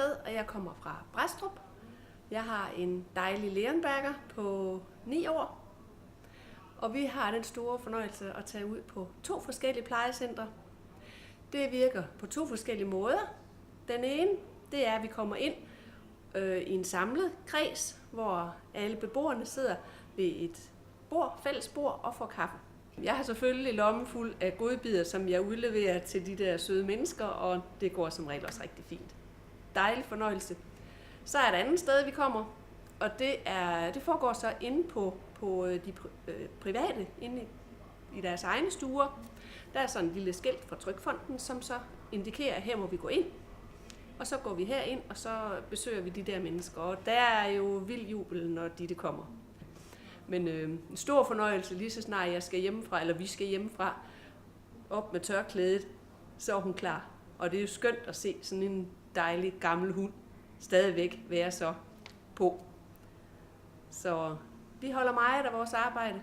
Sted, og jeg kommer fra Brædstrup. Jeg har en dejlig Leonberger på 9 år. Og vi har den store fornøjelse at tage ud på 2 forskellige plejecentre. Det virker på 2 forskellige måder. Den ene, det er, at vi kommer ind i en samlet kreds, hvor alle beboerne sidder ved et bord, fælles bord og får kaffe. Jeg har selvfølgelig lommen fuld af godbidder, som jeg udleverer til de der søde mennesker, og det går som regel også rigtig fint. Dejlig fornøjelse. Så er der et andet sted, vi kommer, og det foregår så inde på de private, inde i deres egne stuer. Der er sådan en lille skilt fra Trygfonden, som så indikerer, at her må vi gå ind. Og så går vi herind, og så besøger vi de der mennesker, og der er jo vild jubel, når de kommer. Men en stor fornøjelse, lige så snart jeg skal hjemmefra, eller vi skal hjemmefra, op med tørklædet, så er hun klar. Og det er jo skønt at se sådan en dejlig gammel hund stadigvæk være så på. Så vi holder meget af vores arbejde.